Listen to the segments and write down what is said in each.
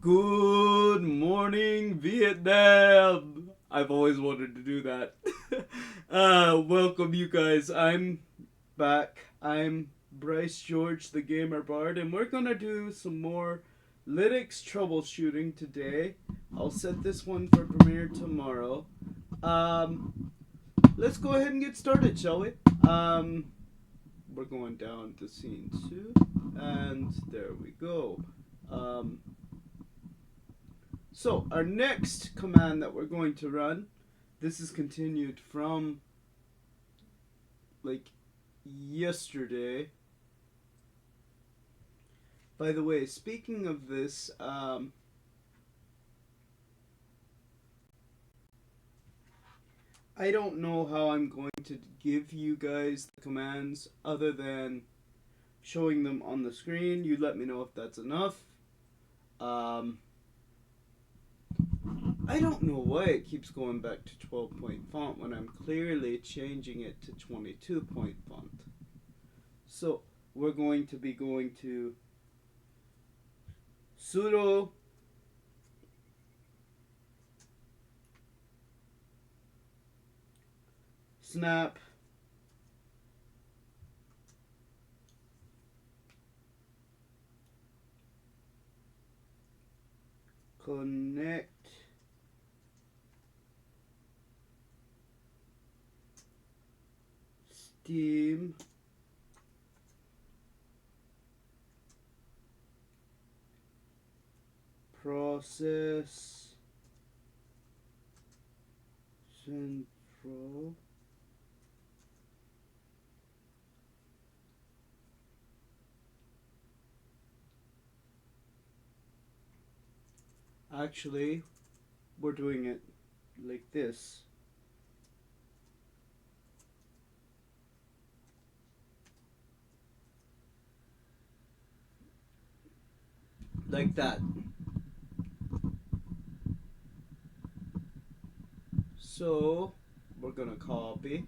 Good morning, Vietnam. I've always wanted to do that. Welcome, you guys. I'm back. I'm Bryce George, the Gamer Bard, and we're gonna do some more Linux troubleshooting today. I'll set this one for premiere tomorrow. Um, let's go ahead and get started, shall we? We're going down to scene 2, and there we go. Um, So, our next command that we're going to run, this is continued from like yesterday. By the way, speaking of this, I don't know how I'm going to give you guys the commands other than showing them on the screen. You let me know if that's enough. I don't know why it keeps going back to 12-point font when I'm clearly changing it to 22-point font. So we're going to be going to sudo snap connect Steam process central actually we're doing it like this, like that. So we're gonna copy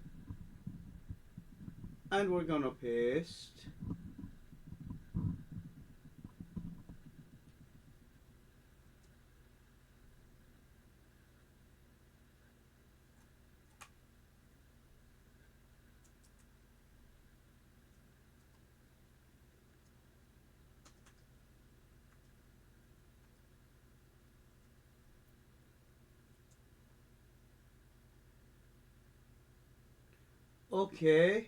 and we're gonna paste. Okay,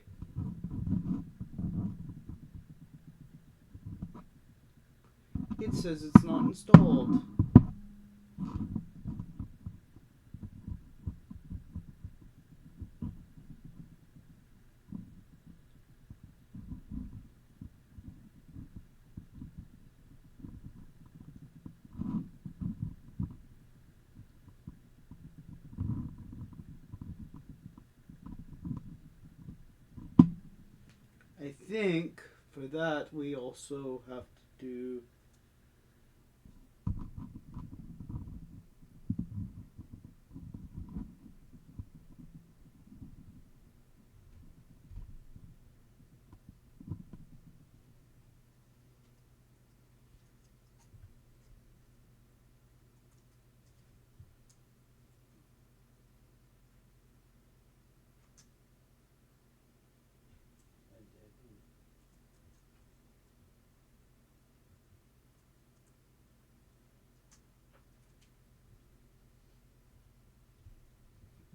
it says it's not installed. I think for that we also have to do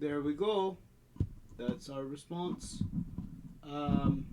there we go. That's our response. um,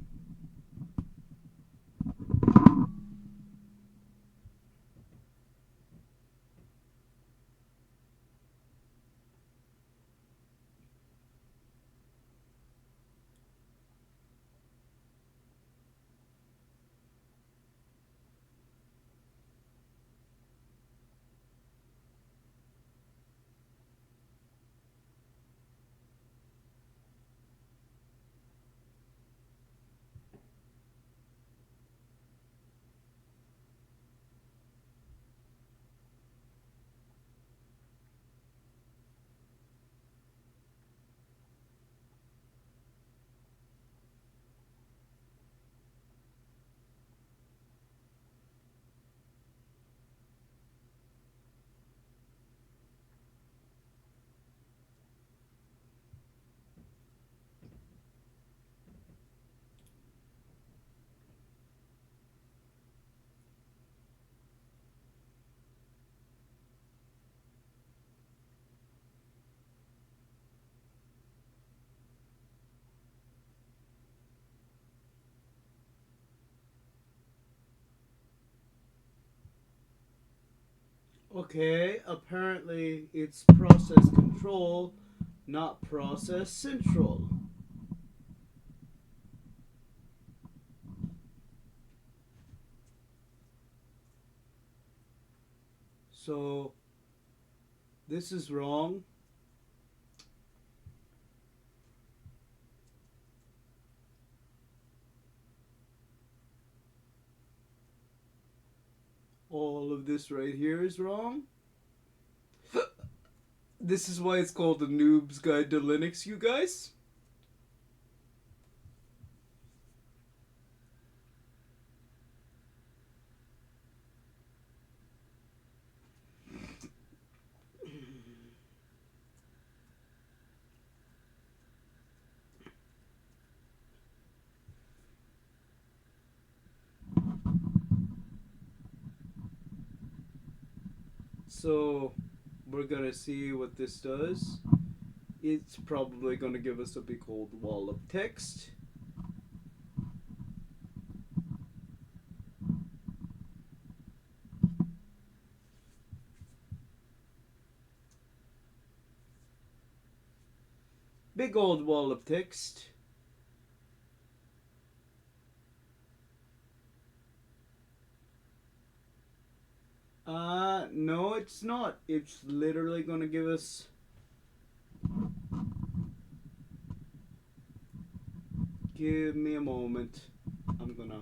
Okay, apparently it's process control, not process central. So this is wrong. All of this right here is wrong. This is why it's called the Noob's Guide to Linux, you guys. So we're gonna see what this does. It's probably gonna give us a big old wall of text. Big old wall of text. No, it's not. It's literally gonna give us. Give me a moment. I'm gonna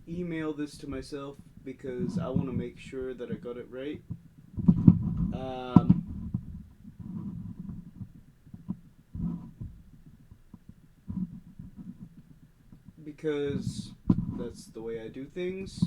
email this to myself because I want to make sure that I got it right. Um, because that's the way I do things.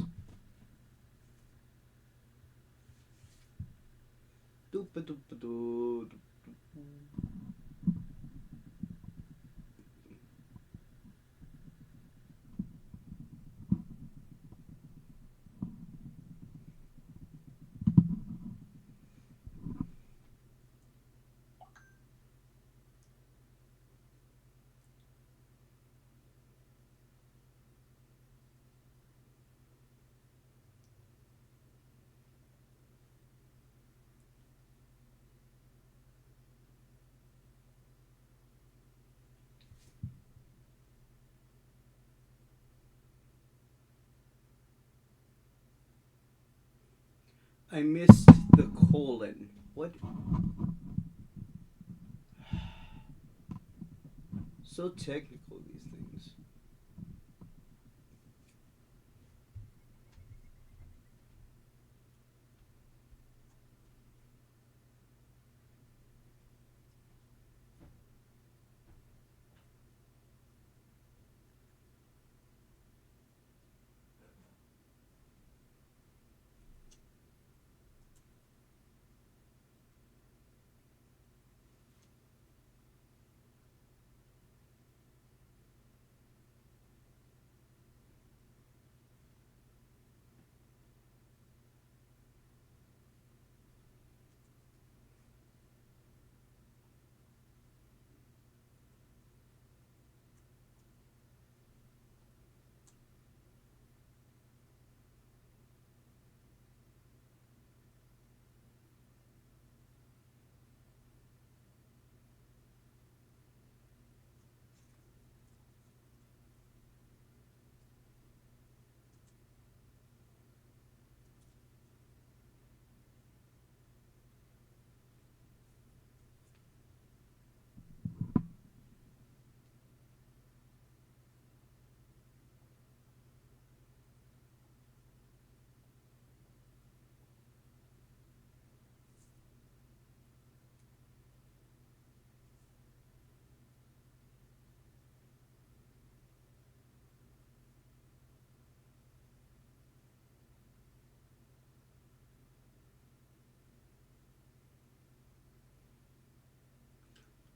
I missed the colon. What? So technical, these things.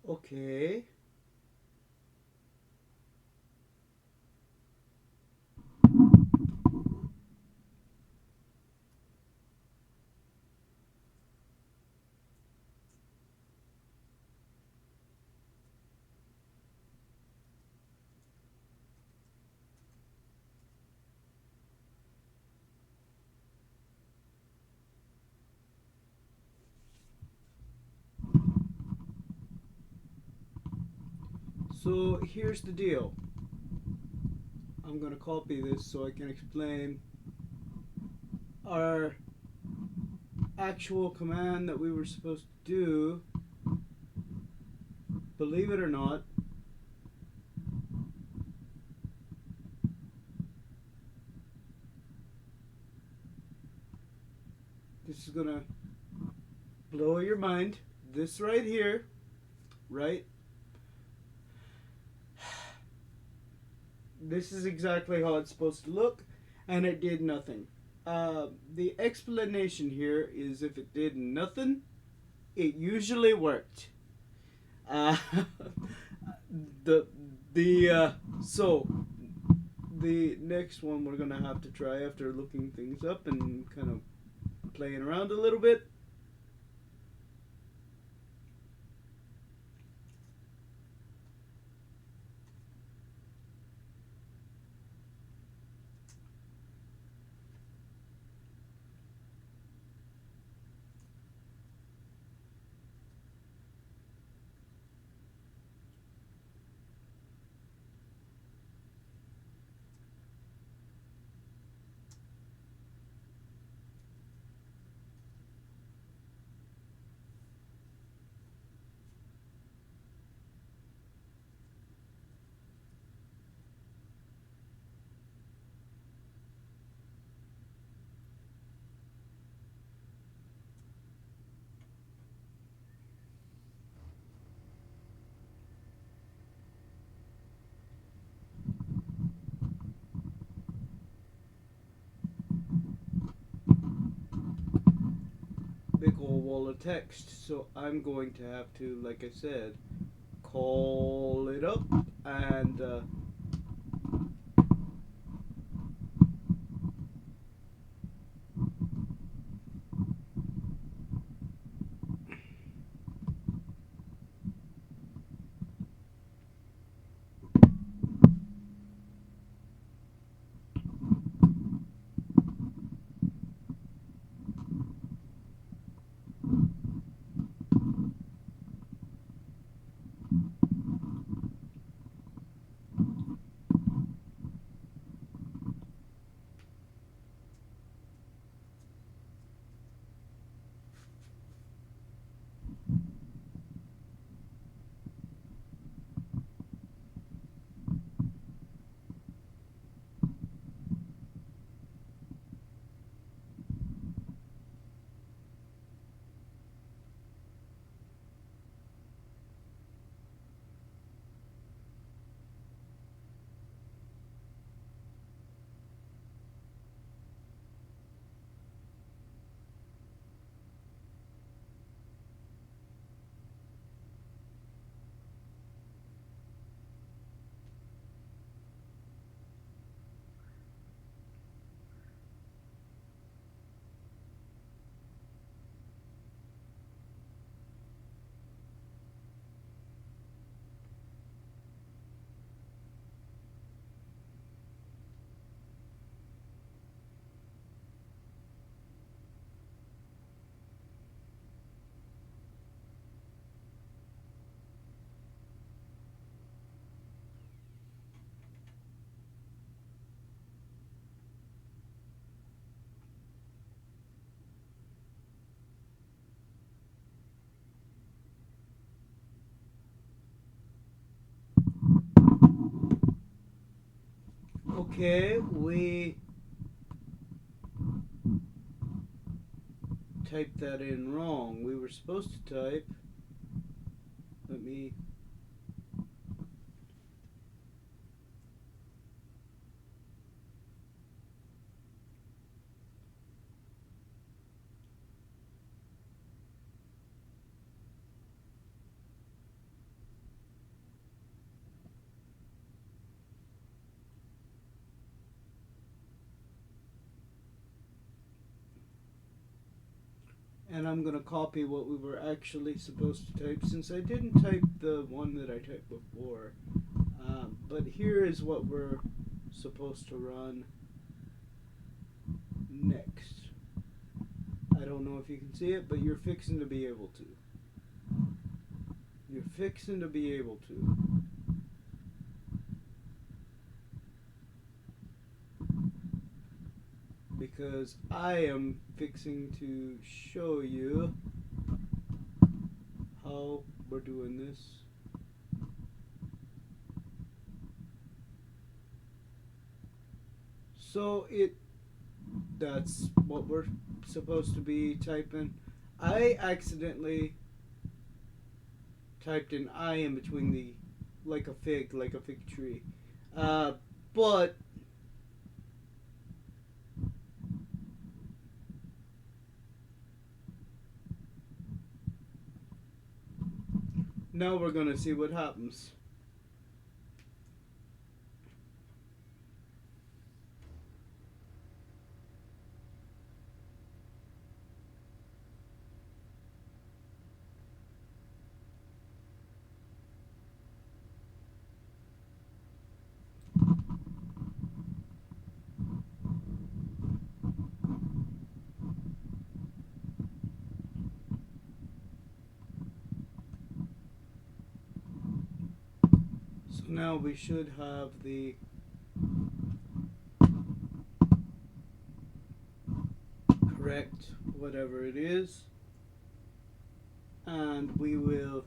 Okay. So here's the deal. I'm gonna copy this so I can explain our actual command that we were supposed to do. Believe it or not, this is gonna blow your mind. This right here, right? This is exactly how it's supposed to look, and it did nothing. The explanation here is if it did nothing, it usually worked. Uh, the so the next one we're gonna have to try after looking things up and kind of playing around a little bit. Big old wall of text, so I'm going to have to, like I said, call it up and okay, we typed that in wrong. We were supposed to type, let me, and I'm gonna copy what we were actually supposed to type since I didn't type the one that I typed before. But here is what we're supposed to run next. I don't know if you can see it, but you're fixing to be able to. You're fixing to be able to. because I am fixing to show you how we're doing this. So that's what we're supposed to be typing. I accidentally typed an I in between the, like a fig tree. But now we're gonna see what happens. So now we should have the correct whatever it is, and we will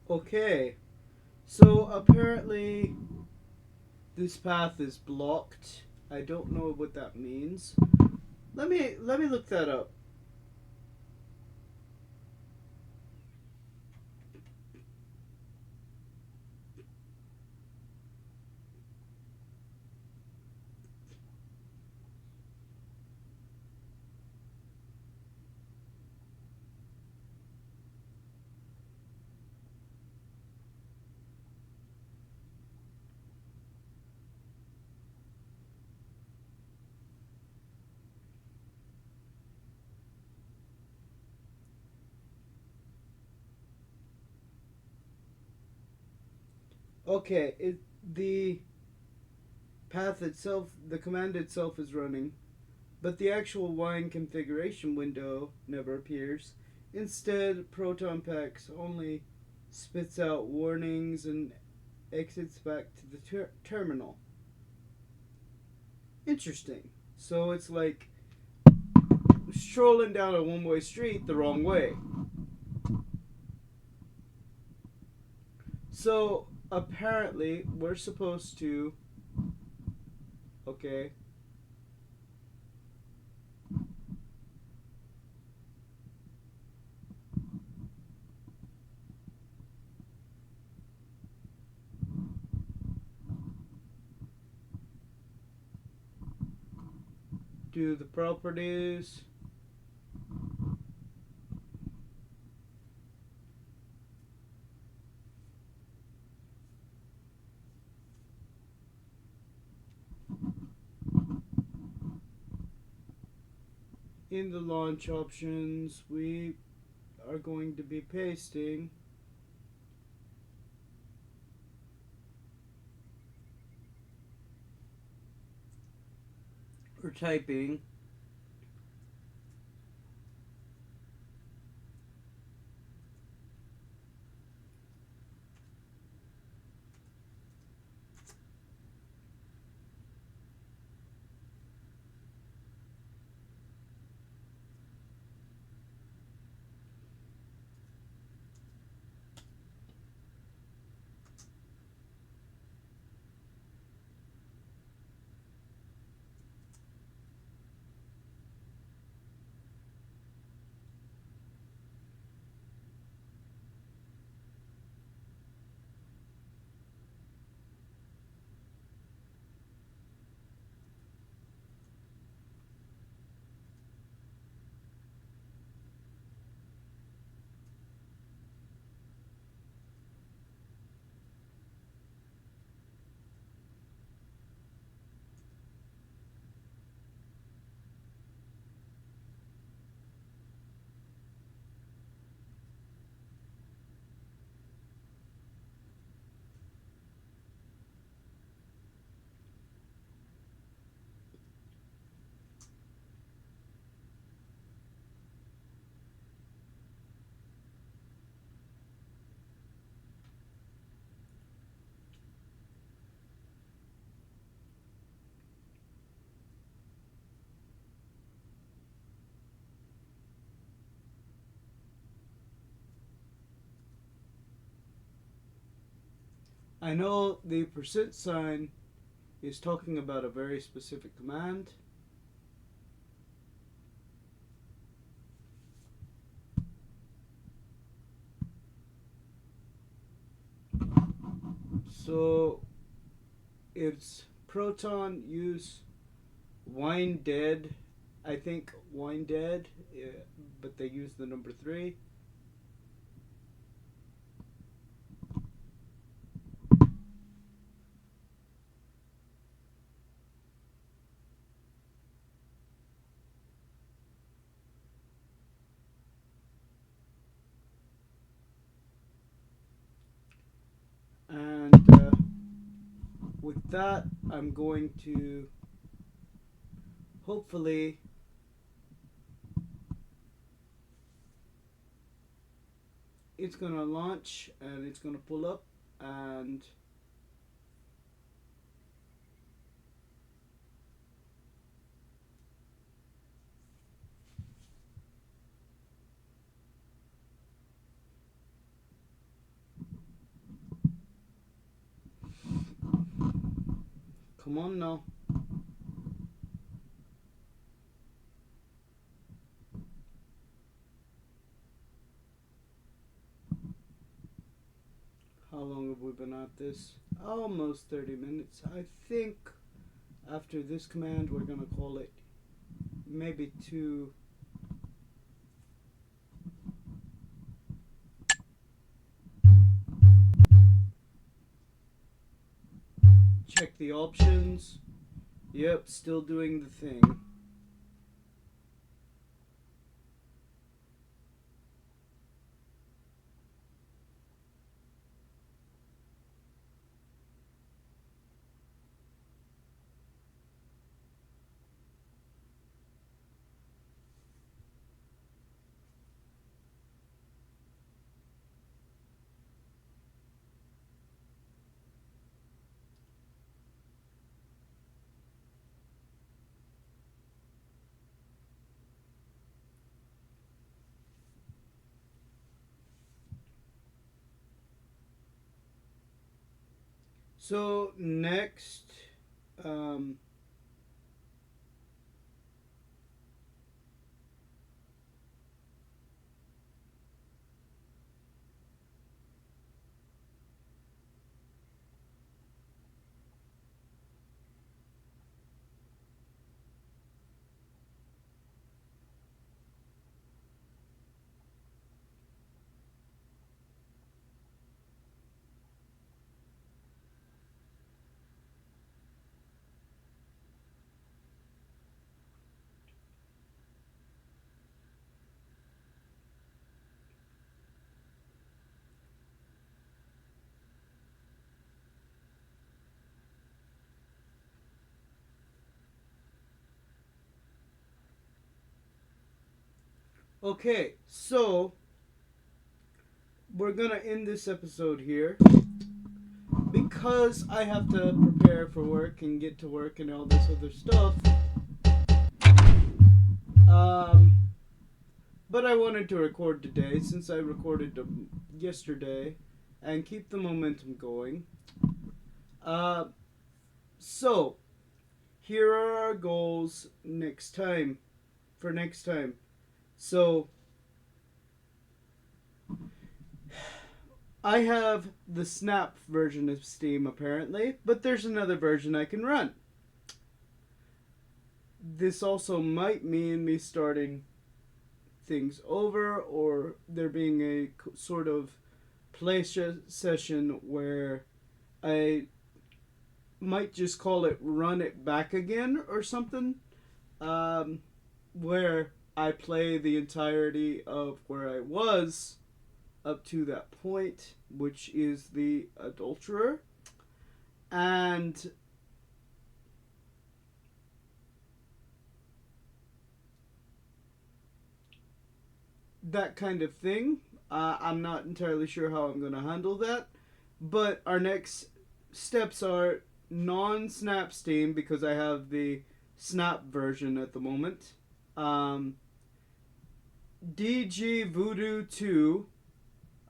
okay. So apparently this path is blocked. I don't know what that means. Let me look that up. Okay, the path itself, the command itself is running, but the actual wine configuration window never appears. Instead, Proton Packs only spits out warnings and exits back to the terminal. Interesting. So it's like strolling down a one-way street the wrong way. So apparently we're supposed to, okay, do the properties. In the launch options, we are going to be pasting or typing I know the percent sign is talking about a very specific command. So it's proton use wine dead. I think wine dead, but they use the number 3. And with that, I'm going to hopefully it's gonna launch and it's gonna pull up and come on now. How long have we been at this? Almost 30 minutes. I think after this command we're gonna call it maybe 2. Check the options. Yep, still doing the thing. So next, um, okay, so we're gonna end this episode here because I have to prepare for work and get to work and all this other stuff. Um, but I wanted to record today since I recorded yesterday and keep the momentum going. Uh, so here are our goals next time. For next time. So I have the Snap version of Steam apparently, but there's another version I can run. This also might mean me starting things over or there being a sort of play session where I might just call it Run It Back Again or something, where I play the entirety of where I was up to that point, which is the adulterer, and that kind of thing. I'm not entirely sure how I'm going to handle that, but our next steps are non-snap Steam because I have the snap version at the moment. DG Voodoo 2,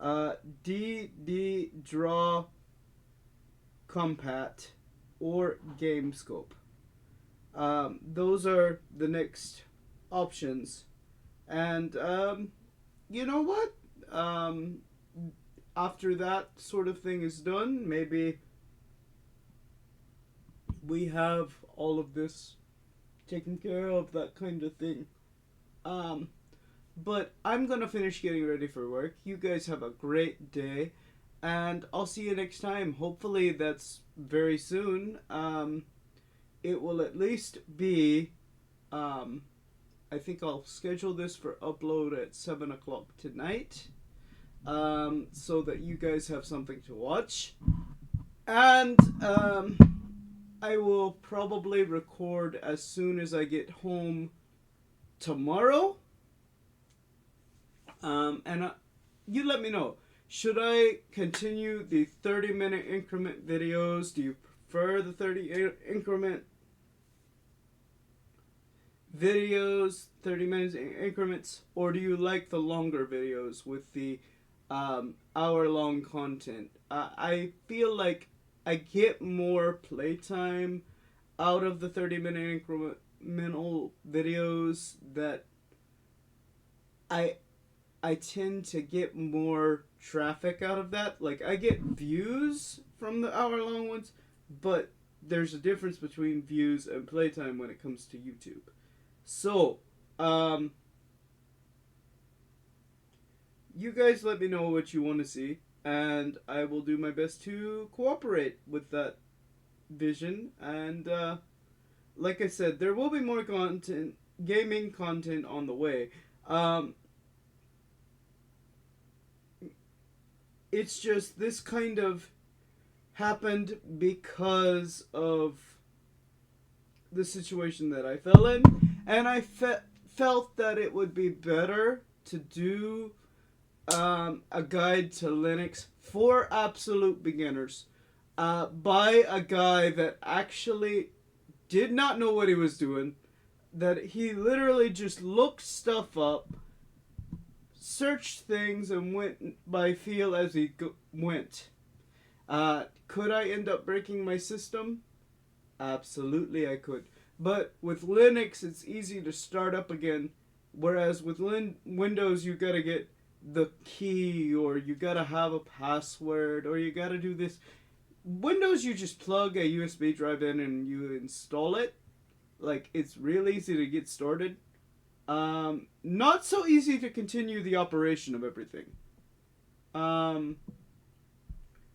DD Draw Compat, or GameScope. Those are the next options. And you know what? Um, After that sort of thing is done, maybe we have all of this taken care of, that kind of thing. Um, but I'm gonna finish getting ready for work. You guys have a great day, and I'll see you next time. Hopefully, that's very soon. It will at least be. Um, I think I'll schedule this for upload at 7 o'clock tonight, so that you guys have something to watch. And I will probably record as soon as I get home tomorrow. And you let me know. Should I continue the 30-minute increment videos? Do you prefer the 30 minutes increments, or do you like the longer videos with the hour-long content? I feel like I get more playtime out of the 30-minute incremental videos. That I tend to get more traffic out of that. Like, I get views from the hour-long ones, but there's a difference between views and playtime when it comes to YouTube. So, you guys let me know what you want to see, and I will do my best to cooperate with that vision. And like I said, there will be more content, gaming content on the way. It's just this kind of happened because of the situation that I fell in, and I felt that it would be better to do a guide to Linux for absolute beginners, by a guy that actually did not know what he was doing, that he literally just looked stuff up, searched things, and went by feel as he went. Could I end up breaking my system? Absolutely I could. But with Linux, it's easy to start up again, whereas with Windows, you gotta get the key, or you gotta have a password, or you gotta do this. Windows, you just plug a USB drive in and you install it. Like, it's real easy to get started. Not so easy to continue the operation of everything.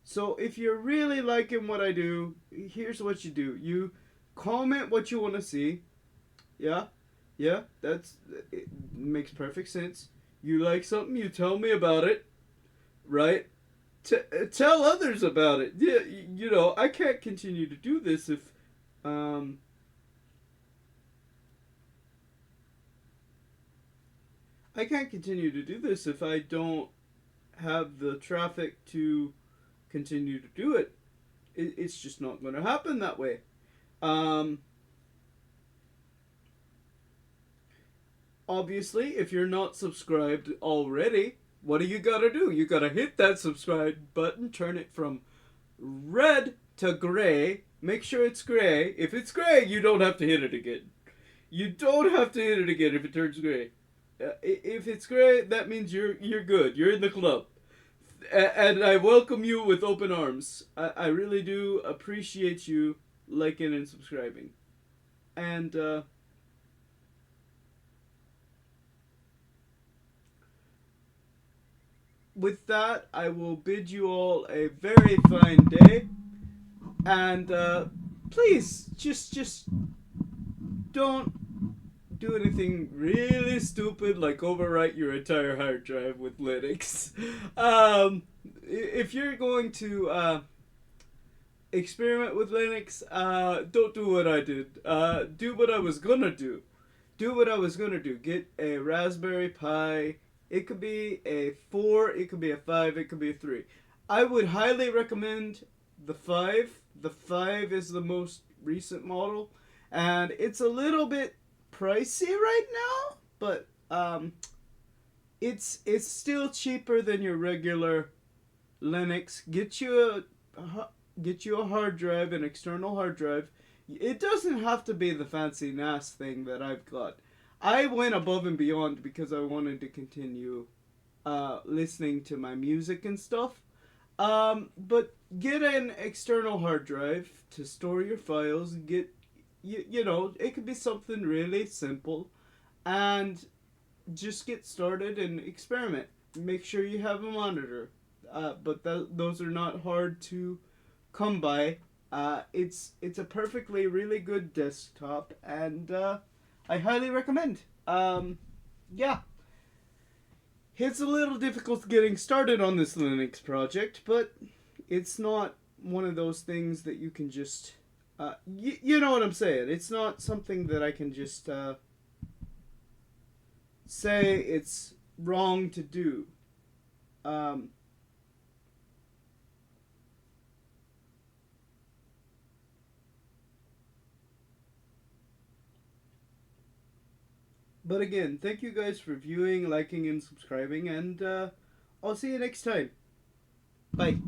So if you're really liking what I do, here's what you do. You comment what you want to see. Yeah, it makes perfect sense. You like something, you tell me about it, right? Tell others about it. Yeah, you know, I can't continue to do this if, I can't continue to do this if I don't have the traffic to continue to do it. It's just not going to happen that way. Obviously, if you're not subscribed already, what do you gotta do? You gotta hit that subscribe button, turn it from red to gray. Make sure it's gray. If it's gray, you don't have to hit it again. You don't have to hit it again if it turns gray. If it's gray, that means you're good. You're in the club. And I welcome you with open arms. I really do appreciate you liking and subscribing. And with that, I will bid you all a very fine day. And please, just don't do anything really stupid like overwrite your entire hard drive with Linux. If you're going to experiment with Linux, don't do what I did. Do what I was gonna do. Do what I was gonna do. Get a Raspberry Pi. It could be a 4, it could be a 5, it could be a 3. I would highly recommend the 5. The 5 is the most recent model, and it's a little bit pricey right now, but it's still cheaper than your regular Linux. Get you get you a hard drive, an external hard drive. It doesn't have to be the fancy NAS thing that I've got. I went above and beyond because I wanted to continue listening to my music and stuff. But get an external hard drive to store your files. You know, it could be something really simple, and just get started and experiment. Make sure you have a monitor, but those are not hard to come by. It's a perfectly really good desktop, and I highly recommend. Yeah, it's a little difficult getting started on this Linux project, but it's not one of those things that you can just. You know what I'm saying? It's not something that I can just say it's wrong to do. Um, but again, thank you guys for viewing, liking, and subscribing, and I'll see you next time. Bye.